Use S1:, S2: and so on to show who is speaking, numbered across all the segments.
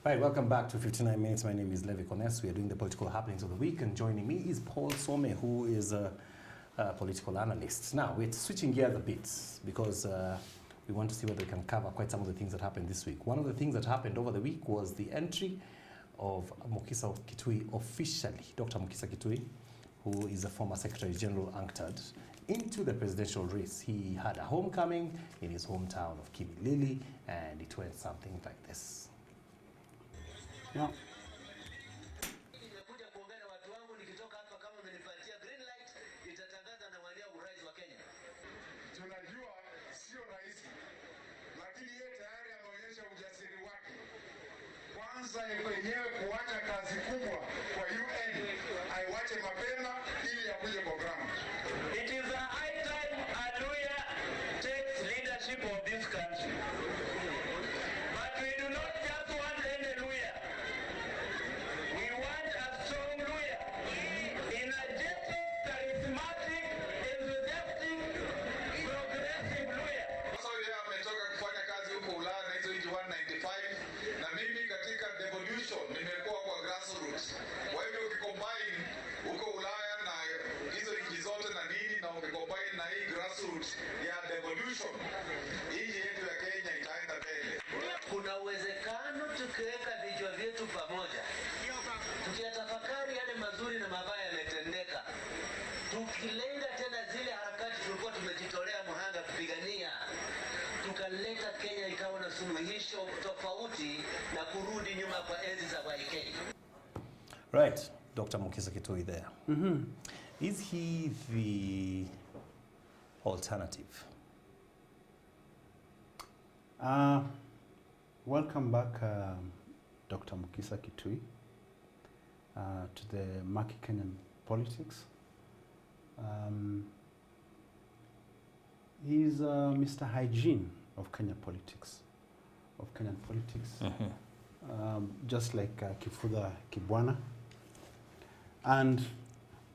S1: Right, welcome back to 59 Minutes. My name is Levi Kones. We are doing the political happenings of the week, and joining me is Paul Some, who is a political analyst. Now, we're switching gears a bit because we want to see whether we can cover quite some of the things that happened this week. One of the things that happened over the week was the entry of Mukisa Kitui officially, Dr. Mukisa Kitui, who is a former Secretary General UNCTAD, into the presidential race. He had a homecoming in his hometown of Kimilili, and it went something like this.
S2: Yeah.
S3: Tunajua sio rahisi, lakini yeye tayari ameonyesha ujasiri wake. Kwanza yenyewe kuacha kazi kubwa kwa UN, aiwache mapema ili akuje programu.
S4: It is a high time Aluya takes leadership of this country. But we do not just want any Luya. We want a strong Luya. Energetic, charismatic, enthusiastic, progressive Luya.
S3: Sasa yeye ametoka kufanya kazi huko Ulaya na hizo 195, na mimi katika devolution nimekuwa kwa grassroots. Kwa hivyo ukicombine huko Ulaya na hizo nchi zote na nini, na ukicombine na hii grassroots ya devolution, hii yetu ya Kenya itaenda mbele.
S4: Kuna uwezekano tukiweka vichwa vyetu pamoja, tukiyatafakari yale mazuri na mabaya yametendeka, tukilenga tena zile harakati tulikuwa tumejitolea mhanga kupigania, tukaleta Kenya ikawa na suluhisho tofauti na kurudi nyuma kwa enzi za YK.
S1: Right, Dr. Mukisa Kitui there. Is he the alternative?
S2: Welcome back, Dr. Mukisa Kitui, to the murky Kenyan politics. He's Mr. Hygiene of Kenyan politics, just like Kifudha Kibwana. And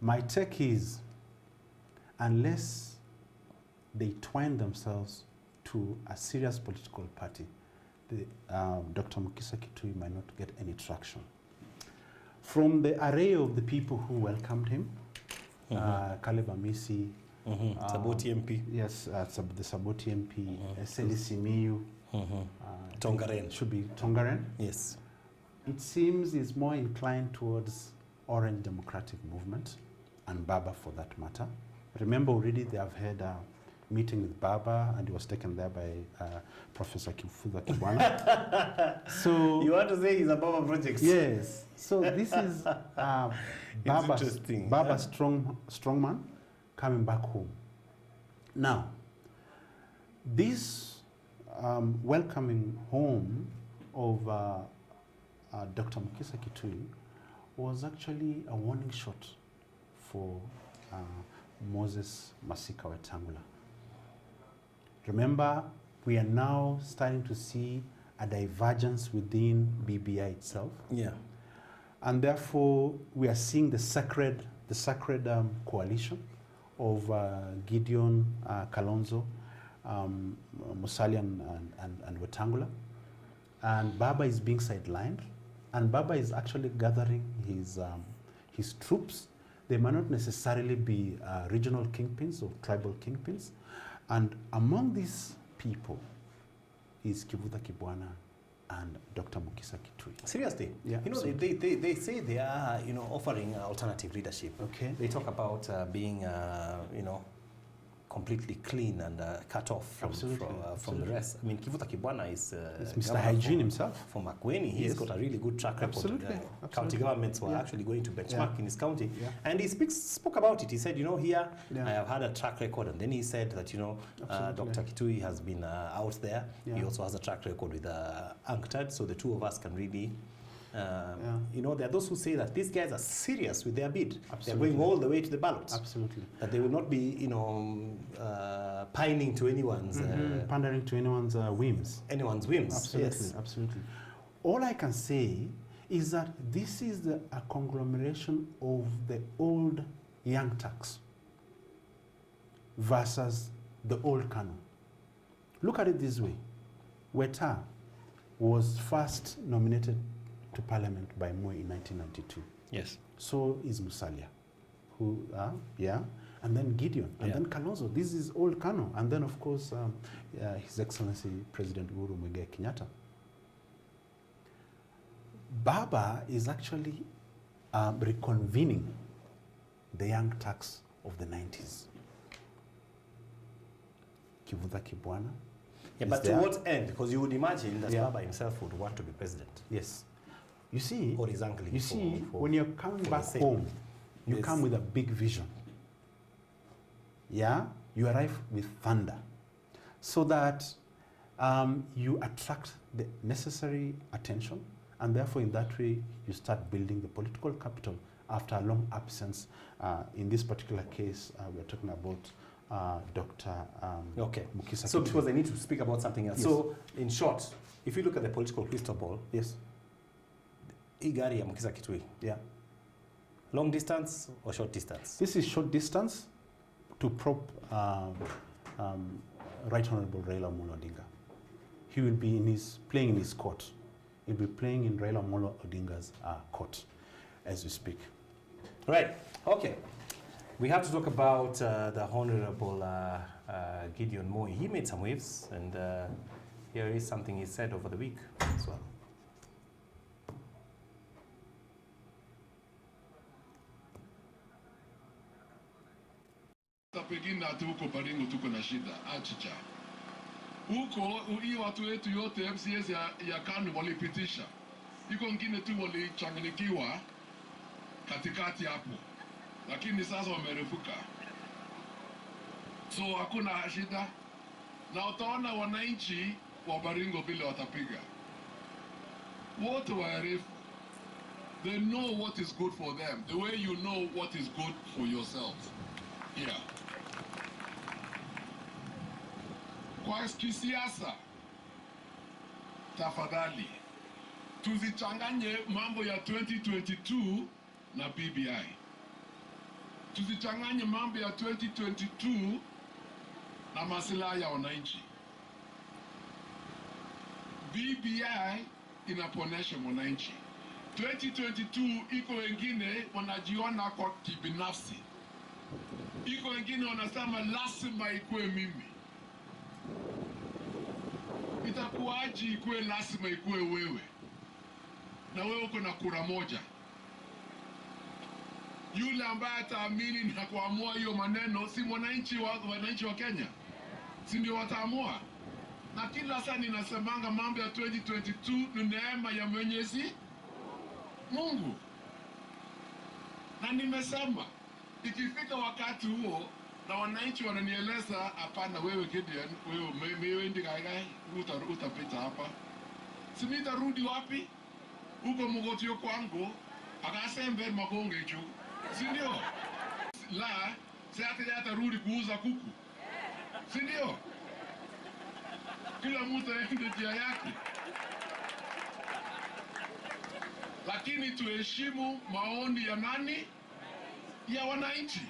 S2: my take is, unless they twine themselves to a serious political party, Dr. Mukisa Kitui might not get any traction. From the array of the people who welcomed him, Caleb Amisi,
S1: Saboti MP.
S2: Yes, the Saboti MP, Seli Simiyu,
S1: Tongaren.
S2: Should be Tongaren.
S1: Yes.
S2: It seems he's more inclined towards Orange Democratic Movement, and Baba for that matter. Remember already they have had a meeting with Baba, and he was taken there by Professor Kifudha Kibwana. So
S1: You want to say he's a Baba project?
S2: yes, so this is Baba
S1: interesting,
S2: strongman coming back home. Now, this welcoming home of Dr. Mukisa Kitui was actually a warning shot for Moses Masika Wetangula. Remember, we are now starting to see a divergence within BBI itself.
S1: Yeah.
S2: And therefore, we are seeing the sacred coalition of Gideon, Kalonzo, Musalia and Wetangula. And Baba is being sidelined. And Baba is actually gathering his troops. They might not necessarily be regional kingpins or tribal kingpins. And among these people is Kifudha Kibwana and Dr. Mukisa Kitui.
S1: Seriously?
S2: Yeah,
S1: You know, they say they are, offering alternative leadership.
S2: Okay.
S1: They talk about being, completely clean and cut off from the rest. I mean, Kifudha Kibwana is
S2: Mr. Hygiene himself.
S1: For Makueni. He's
S2: Yes.
S1: got a really good track record.
S2: Absolutely.
S1: County governments were actually going to benchmark in his county.
S2: Yeah.
S1: And he spoke about it. He said, here,
S2: Yeah.
S1: I have had a track record. And then he said that, Dr. Kitui has been out there.
S2: Yeah.
S1: He also has a track record with UNCTAD. So the two of us can really... there are those who say that these guys are serious with their bid.
S2: Absolutely.
S1: They're going all the way to the ballot.
S2: Absolutely.
S1: That they will not be, pining to anyone's
S2: pandering to anyone's whims.
S1: Anyone's whims.
S2: Absolutely,
S1: Yes.
S2: absolutely. All I can say is that this is a conglomeration of the old Young Turks versus the old Kanu. Look at it this way. Weta was first nominated to parliament by Moi in 1992.
S1: Yes.
S2: So is Musalia, who, and then Gideon, and then Kalonzo. This is all Kano. And then, of course, His Excellency President Uhuru Muigai Kenyatta. Baba is actually reconvening the young Turks of the 90s. Kivutha Kibwana.
S1: Yeah, but to what end? Because you would imagine that Baba himself would want to be president.
S2: Yes. You see,
S1: Or his uncle.
S2: when you're coming back home, you come with a big vision. Yeah? You arrive with thunder. So that you attract the necessary attention, and therefore in that way you start building the political capital after a long absence. In this particular case, we're talking about Dr. Mukisa
S1: So
S2: Kitui.
S1: because I need to speak about something else.
S2: Yes.
S1: So in short, if you look at the political crystal ball,
S2: Yes.
S1: Igari ya Mukisa Kitui,
S2: Yeah.
S1: long distance or short distance?
S2: This is short distance to prop Right Honorable Raila Amolo Odinga. He will be playing in his court. He'll be playing in Raila Amolo Odinga's court as we speak.
S1: Right. Okay. We have to talk about the Honorable Gideon Moi. He made some waves, and here is something he said over the week as well.
S5: Pengine hata huko Baringo tuko na shida achicha huko, hii watu wetu yote MCS ya KANU walipitisha, iko ngine tu walichanganyikiwa katikati hapo, lakini sasa wamerefuka, so hakuna shida, na utaona wananchi wa Baringo vile watapiga, wote waerefu. They know what is good for them, the way you know what is good for yourself. Yeah. Kwa kisiasa, tafadhali tuzichanganye mambo ya 2022 na BBI. Tuzichanganye mambo ya 2022 na maslahi ya wananchi. BBI inaponesha mwananchi. 2022 iko wengine wanajiona kwa kibinafsi. Iko wengine wanasema lazima ikuwe mimi. Itakuwaje ikuwe lazima ikuwe wewe? Na wewe uko na kura moja. Yule ambaye ataamini na kuamua hiyo maneno si wananchi wa Kenya. Si ndio wataamua? Na kila saa ninasemanga mambo ya 2022 ni neema ya Mwenyezi Mungu. Na nimesema ikifika wakati huo na wananchi wananieleza hapana, wewe Gideon, wewe ndi gaigai utapita hapa, si nitarudi wapi? Huko Mugotio kwangu akasembe magonge juu, si ndio? La, sasa atarudi kuuza kuku, si ndio? Kila mtu aende njia yake, lakini tuheshimu maoni ya nani? Ya wananchi.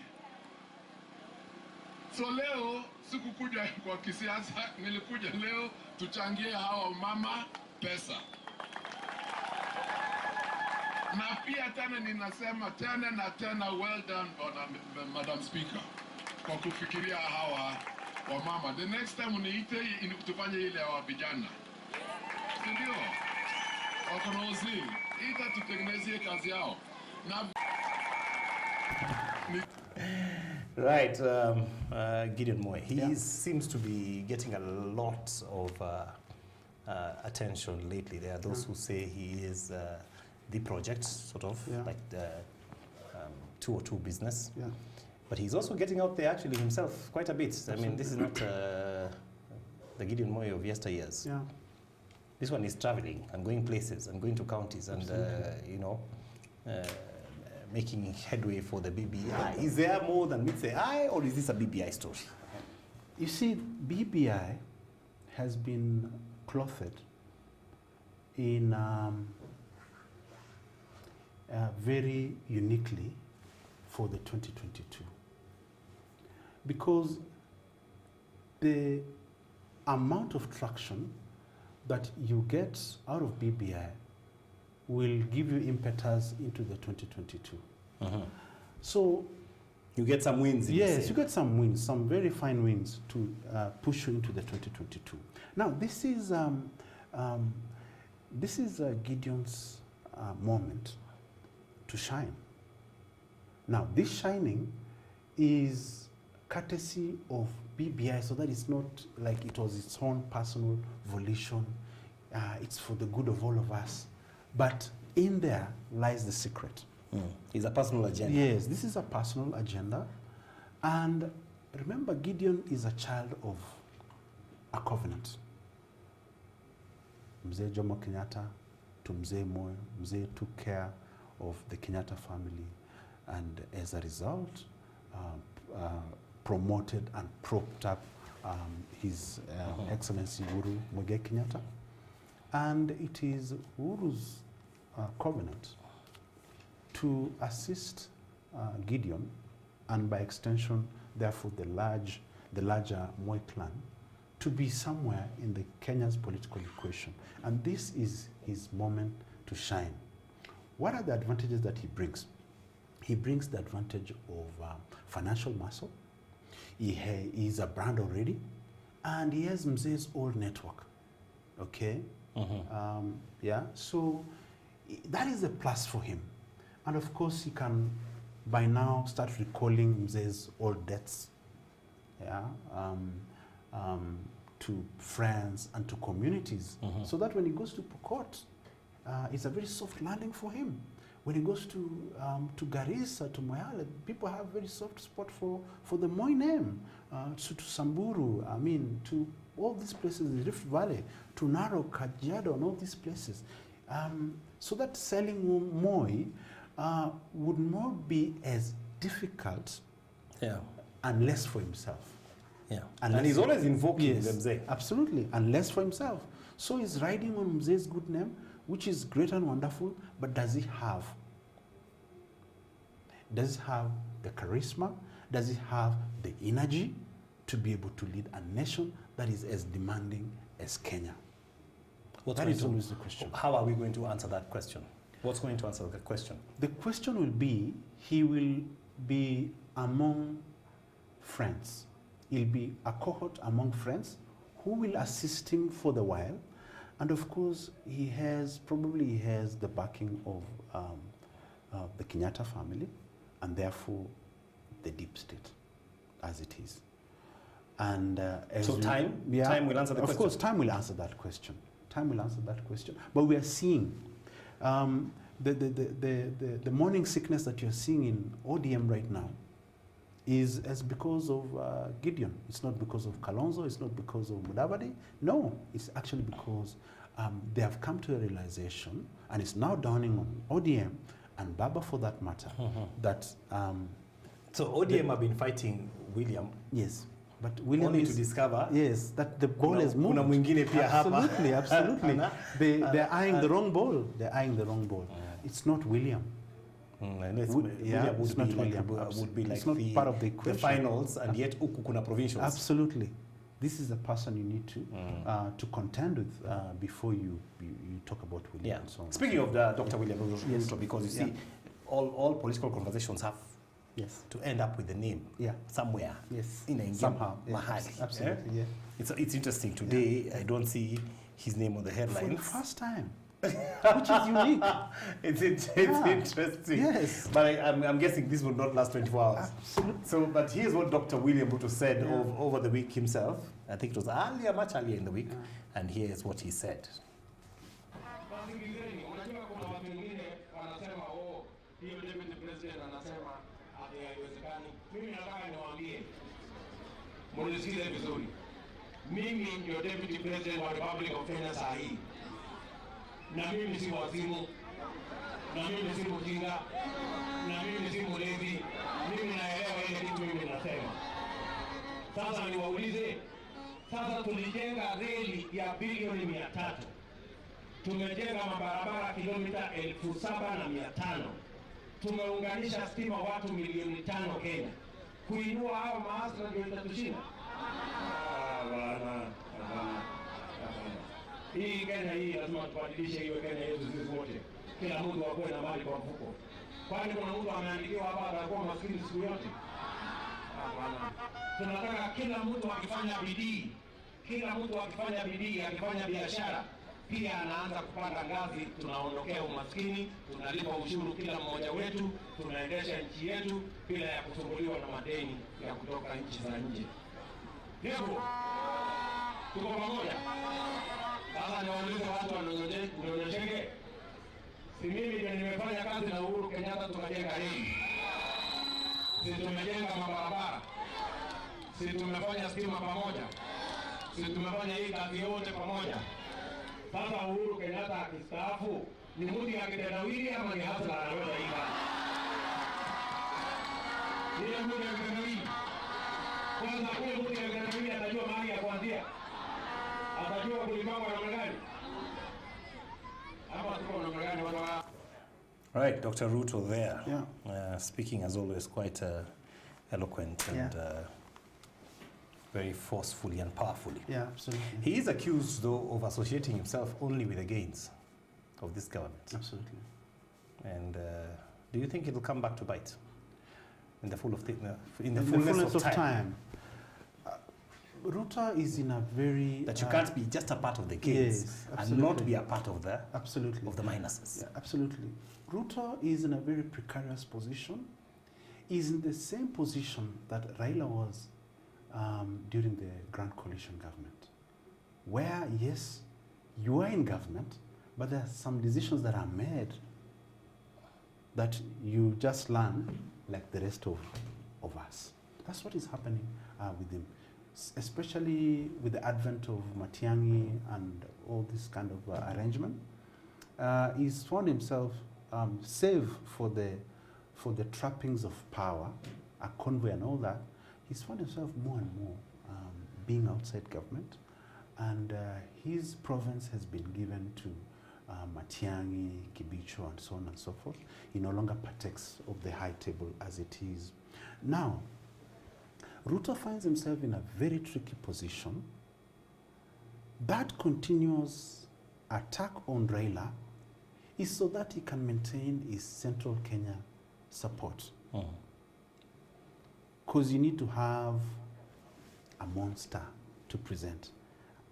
S5: So leo sikukuja kwa kisiasa, nilikuja leo tuchangie hawa mama pesa. Na pia tena ninasema tena na tena, well done Madam Speaker, kwa kufikiria hawa wa mama. The next time uniite tufanye ile ya vijana, si ndio? Wakonozi ita tutengenezie kazi yao na
S1: Right, Gideon Moi. He seems to be getting a lot of attention lately. There are those who say he is the project, sort of, like the 202 business.
S2: Yeah.
S1: But he's also getting out there actually himself quite a bit. Absolutely. I mean, this is not the Gideon Moi of yesteryears.
S2: Yeah.
S1: This one is traveling and going places and going to counties and, you know, making headway for the BBI. Is there more than meets the eye, or is this a BBI story?
S2: You see, BBI has been clothed in very uniquely for the 2022, because the amount of traction that you get out of BBI will give you impetus into the 2022.
S1: Mhm.
S2: So
S1: You get some wins.
S2: yes, you get some wins, some very fine wins to push you into the 2022. Now, this is Gideon's moment to shine. Now, this shining is courtesy of BBI, so that it's not like it was its own personal volition. It's for the good of all of us. But in there lies the secret.
S1: It's a personal agenda.
S2: Yes, this is a personal agenda. And remember, Gideon is a child of a covenant. Mzee Jomo Kenyatta to Mzee Moi. Mzee took care of the Kenyatta family, and as a result, promoted and propped up His Excellency Uhuru Muigai Kenyatta. And it is Uhuru's covenant to assist Gideon, and by extension, therefore, the larger Moi clan, to be somewhere in the Kenya's political equation. And this is his moment to shine. What are the advantages that he brings? He brings the advantage of financial muscle. He is a brand already, and he has Mzee's old network. Okay? So that is a plus for him. And of course, he can by now start recalling Mzee's old debts, to friends and to communities, so that when he goes to Pokot, it's a very soft landing for him. When he goes to Garissa, to Moyale, people have very soft spot for the Moi name, to Samburu, to all these places, the Rift Valley, to Narok, Kajiado, and all these places. So that selling Moi would not be as difficult unless for himself.
S1: And he's always invoking Mzee.
S2: Absolutely, unless for himself. So he's riding on Mzee's good name, which is great and wonderful, but does he have the charisma? Does he have the energy to be able to lead a nation that is as demanding as Kenya? That is always the question.
S1: How are we going to answer that question? What's going to answer the question?
S2: The question will be, he will be among friends. He'll be a cohort among friends who will assist him for the while. And of course, he probably has the backing of the Kenyatta family, and therefore the deep state, as it is. And
S1: time will answer the question.
S2: Of course, time will answer that question. Time will answer that question. But we are seeing the morning sickness that you're seeing in ODM right now is because of Gideon. It's not because of Kalonzo. It's not because of Mudavadi. No, it's actually because they have come to a realization, and it's now dawning on ODM and Baba, for that matter, that
S1: so ODM have been fighting William.
S2: Yes, but William
S1: only
S2: is,
S1: to discover
S2: that the ball has moved.
S1: Kuna mwingine pia hapa.
S2: Absolutely. They're eyeing the wrong ball. They're eyeing the wrong ball. It's not William.
S1: William would be like
S2: it's not part of the equation.
S1: The finals, and yet huku kuna provincials.
S2: Absolutely. This is the person you need to contend with before you talk about William and so on.
S1: Speaking of Dr. William Ruto, because you see, all political conversations have to end up with the name somewhere.
S2: Somehow.
S1: Mahali.
S2: Absolutely.
S1: It's interesting. Today, I don't see his name on the headlines.
S2: For the first time. Which is unique.
S1: It's interesting.
S2: Yes.
S1: But I'm guessing this will not last 24 hours.
S2: Absolutely.
S1: So, but here's what Dr. William Ruto said over the week himself. I think it was much earlier in the week. And here's what he said.
S6: Munisikize vizuri. Mimi ndio Deputy President wa Republic of Kenya saa hii. Na mimi si wazimu, na mimi si mjinga, na mimi si mlevi. Mimi naelewa ile kitu mimi nasema. Sasa niwaulize, sasa tulijenga reli ya bilioni 300. Tumejenga mabarabara kilomita 7,500. Tumeunganisha stima watu milioni 5 Kenya. Kuinua hao maastra ndio itatushinda? Bwana. Hii Kenya hii lazima tubadilishe hiyo Kenya yetu sisi wote. kila mtu akuwe na mali kwa mfuko. Kwani kuna mtu ameandikiwa hapa atakuwa maskini siku yote? Hapana. Tunataka kila mtu akifanya bidii, kila mtu akifanya bidii, akifanya biashara, pia anaanza kupanda ngazi, tunaondokea umaskini, tunalipa ushuru kila mmoja wetu, tunaendesha nchi yetu bila ya kusumbuliwa na madeni ya kutoka nchi za nje. Hivyo tuko pamoja. Sasa niwaulize watu wanionyesheke, si mimi ndio nimefanya kazi na Uhuru Kenyatta tukajenga hii? Si tumejenga mabarabara? Si tumefanya stima pamoja? Si tumefanya hii kazi yote pamoja? Sasa Uhuru Kenyatta akistaafu, ni mudi ya kitendawili ama ni hasla anaweza hii kazi? Ile mudi ya kitendawili. Kwanza kule mudi ya kitendawili atajua mahali ya kuanzia. Atajua kulipangwa namna gani. Hapa tuko namna gani watu wa...
S1: All right, Dr. Ruto there,
S2: Yeah.
S1: speaking as always quite eloquent and very forcefully and powerfully.
S2: Yeah, absolutely.
S1: He is accused, though, of associating himself only with the gains of this government.
S2: Absolutely.
S1: And do you think it will come back to bite in the
S2: In the fullness of time. Ruto is in a very...
S1: That you can't be just a part of the gains
S2: Yes,
S1: and not
S2: absolutely.
S1: be a part of the
S2: Absolutely.
S1: minuses.
S2: Yeah, absolutely. Ruto is in a very precarious position. He's in the same position that Raila was during the Grand Coalition government, where, yes, you are in government, but there are some decisions that are made that you just learn like the rest of us. That's what is happening with him, especially with the advent of Matiang'i and all this kind of arrangement. He's found himself, save for the trappings of power, a convoy and all that, he's found himself more and more being outside government, and his province has been given to Matiang'i, Kibicho, and so on and so forth. He no longer partakes of the high table as it is. Now, Ruto finds himself in a very tricky position. That continuous attack on Raila is so that he can maintain his central Kenya support. Because you need to have a monster to present.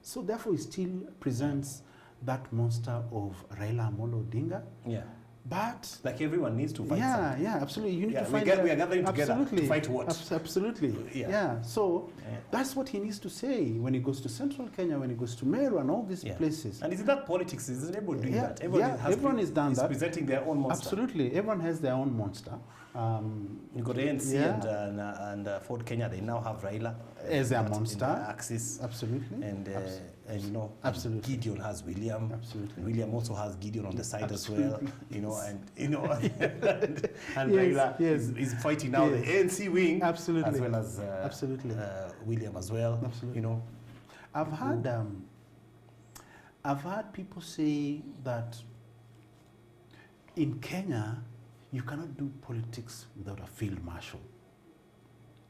S2: So therefore he still presents that monster of Raila Amolo Odinga.
S1: Yeah.
S2: But
S1: like everyone needs to fight something.
S2: Yeah, absolutely. You need to find
S1: we are gathering together to fight what?
S2: Absolutely. Yeah. So that's what he needs to say when he goes to Central Kenya, when he goes to Meru and all these places.
S1: And isn't that politics? Isn't everyone doing that?
S2: Everyone is done that.
S1: Presenting their own monster.
S2: Absolutely. Everyone has their own monster.
S1: You got ANC and Ford Kenya. They now have Raila
S2: as their monster.
S1: Axis.
S2: Absolutely.
S1: And you know,
S2: absolutely.
S1: Gideon has William.
S2: Absolutely.
S1: And William also has Gideon on the side as well. You know, and
S2: Raila
S1: is fighting now the ANC wing.
S2: Absolutely.
S1: As well as William as well.
S2: Absolutely.
S1: You know,
S2: I've heard people say that in Kenya you cannot do politics without a field marshal.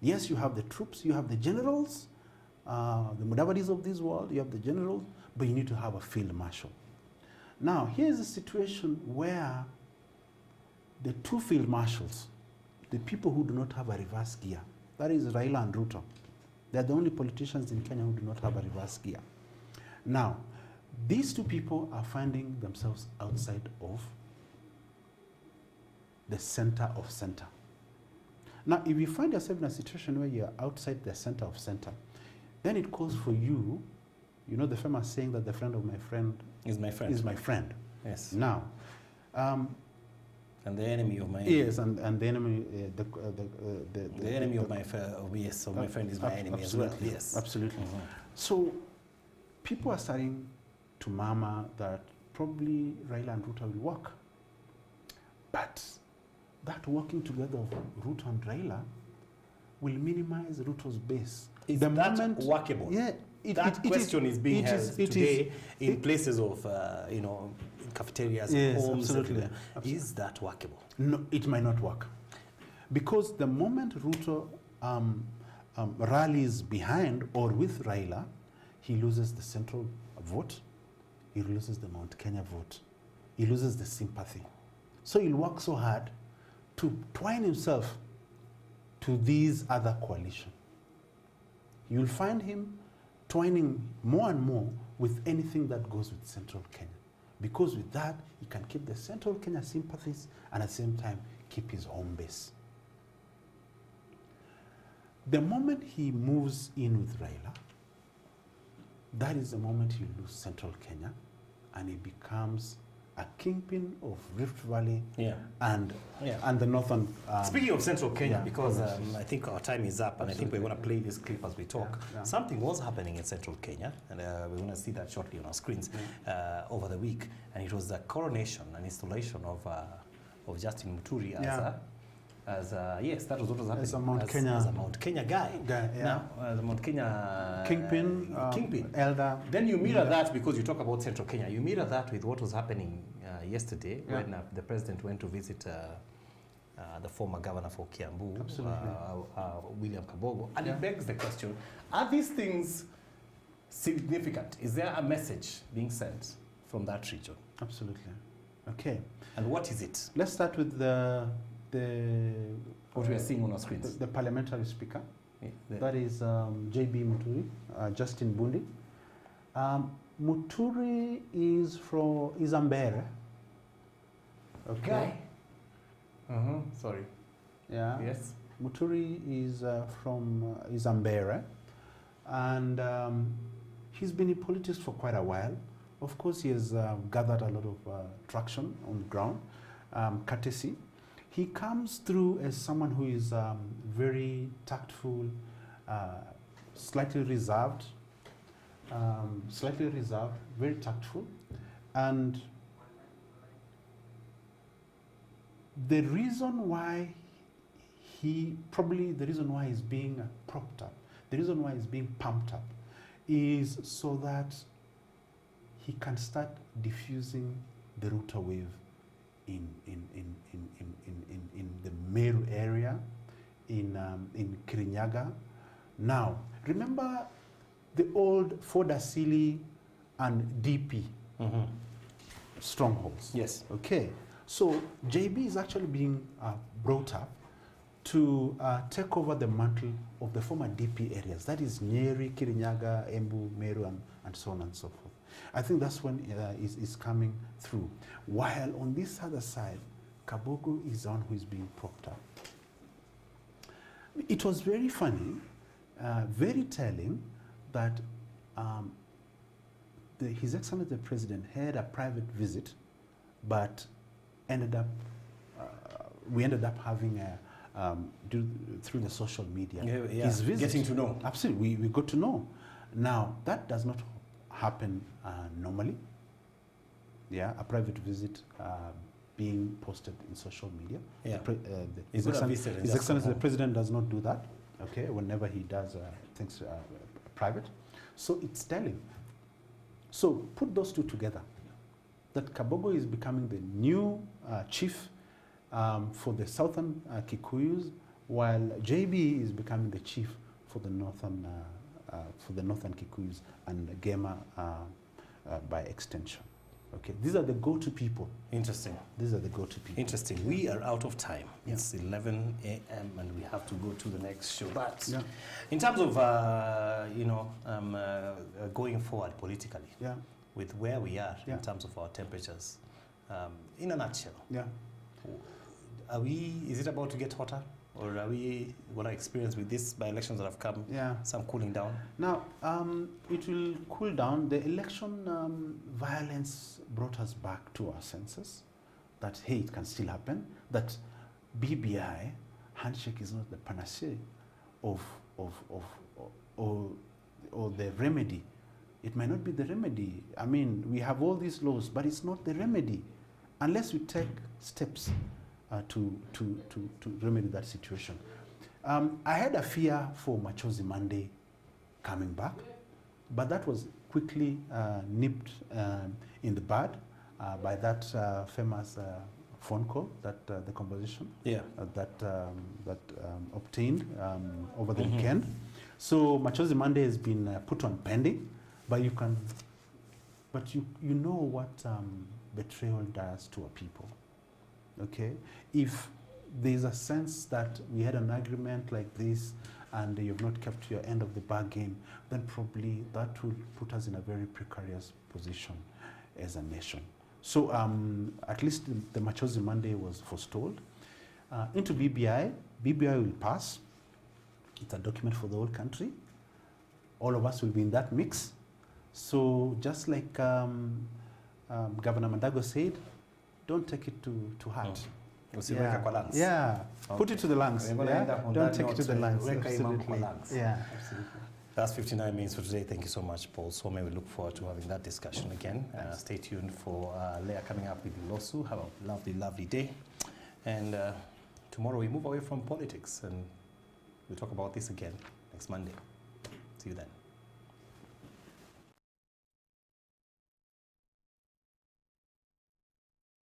S2: Yes, you have the troops, you have the generals, the Mudavadis of this world, you have the generals, but you need to have a field marshal. Now, here's a situation where the two field marshals, the people who do not have a reverse gear, that is Raila and Ruto, they're the only politicians in Kenya who do not have a reverse gear. Now, these two people are finding themselves outside of the center of center. Now, if you find yourself in a situation where you're outside the center of center, then it calls for you, you know the famous saying that the friend of my friend
S1: is my friend.
S2: Is my friend.
S1: Yes.
S2: Now,
S1: and the enemy of my enemy.
S2: Yes, and the enemy,
S1: the enemy of my friend. Yes, so my friend is my enemy as well. Yes,
S2: absolutely. So, people are starting to murmur that probably Raila and Ruto will work, but that working together of Ruto and Raila will minimize Ruto's base.
S1: Is that workable?
S2: Yeah.
S1: That question is being held today in places of, you know, cafeterias, homes.
S2: Absolutely.
S1: Is that workable?
S2: No, it might not work. Because the moment Ruto rallies behind or with Raila, he loses the central vote, he loses the Mount Kenya vote. he loses the sympathy. So he'll work so hard to twine himself to these other coalition. You'll find him twining more and more with anything that goes with Central Kenya. Because with that, he can keep the Central Kenya sympathies and at the same time keep his home base. The moment he moves in with Raila, that is the moment you lose Central Kenya and he becomes a kingpin of Rift Valley and the northern.
S1: Speaking of Central Kenya,
S2: yeah,
S1: because I think our time is up, and I think we're going to play this clip as we talk.
S2: Yeah.
S1: Something was happening in Central Kenya, and we're going to see that shortly on our screens over the week. And it was the coronation and installation of Justin Muturi as yes, that was what was happening.
S2: As a Mount Kenya,
S1: as a Mount Kenya guy. Now, the Mount Kenya
S2: kingpin, elder.
S1: Then you mirror that, because you talk about Central Kenya. You mirror that with what was happening yesterday when the president went to visit the former governor for Kiambu, William Kabogo, and it begs the question: are these things significant? Is there a message being sent from that region?
S2: Absolutely. Okay.
S1: And what is it?
S2: Let's start with
S1: what we are seeing on our screens.
S2: The parliamentary speaker.
S1: Yeah,
S2: that is JB Muturi, Justin Bundi. Muturi is Ambere. Okay.
S1: Guy. Sorry.
S2: Yeah.
S1: Yes.
S2: Muturi is from Ambere, and he's been in politics for quite a while. Of course, he has gathered a lot of traction on the ground, courtesy. He comes through as someone who is very tactful, slightly reserved, very tactful. And the reason why he's being propped up, the reason why he's being pumped up, is so that he can start diffusing the Ruto wave in the Meru area, in Kirinyaga. Now, remember the old Ford Asili and DP strongholds.
S1: Yes.
S2: Okay. So JB is actually being brought up to take over the mantle of the former DP areas. That is Nyeri, Kirinyaga, Embu, Meru, and so on and so forth. I think that's when is coming through. While on this other side, Kabogo is the one who is being propped up. It was very funny, very telling that His Excellency the President had a private visit, but we ended up having through the social media. His visit,
S1: getting to know.
S2: Absolutely, we got to know. Now, that does not happen normally. Yeah, a private visit being posted in social media.
S1: Yeah.
S2: His Excellency the President does not do that. Okay, whenever he does things private, so it's telling. So put those two together. That Kabogo is becoming the new chief for the southern Kikuyus, while JB is becoming the chief for the northern Kikuyus and Gema by extension. Okay, these are the go-to people.
S1: Interesting.
S2: These are the go-to people.
S1: Interesting. We are out of time. Yeah. It's 11 a.m. and we have to go to the next show. But in terms of going forward politically, with where we are in terms of our temperatures, in a nutshell, is it about to get hotter? Or are we going to experience with these by-elections that have come some cooling down?
S2: Now, it will cool down. The election violence brought us back to our senses that, hey, it can still happen, that BBI, handshake is not the panacea or the remedy. It might not be the remedy. I mean, we have all these laws, but it's not the remedy unless we take steps to remedy that situation. I had a fear for Machozi Monday coming back, but that was quickly nipped in the bud by that famous phone call, that the conversation that obtained over the weekend. So Machozi Monday has been put on pending, but you know what betrayal does to our people. Okay? If there's a sense that we had an agreement like this and you've not kept your end of the bargain, then probably that will put us in a very precarious position as a nation. So at least the Machozi Monday was forestalled. Into BBI, BBI will pass. It's a document for the whole country. All of us will be in that mix. So just like Governor Mandago said, don't take it to heart.
S1: Usiweke kwa lungs.
S2: Yeah, put
S1: Okay.
S2: it to the lungs.
S1: We're gonna end up on
S2: Don't
S1: that
S2: take it to
S1: note,
S2: the lungs.
S1: weka hii mambo
S2: Absolutely.
S1: kwa lungs.
S2: Yeah, absolutely.
S1: That's 59 minutes for today. Thank you so much, Paul Some. We look forward to having that discussion again. Stay tuned for Leah coming up with Losu. Have a lovely, lovely day. And tomorrow we move away from politics and we'll talk about this again next Monday. See you then.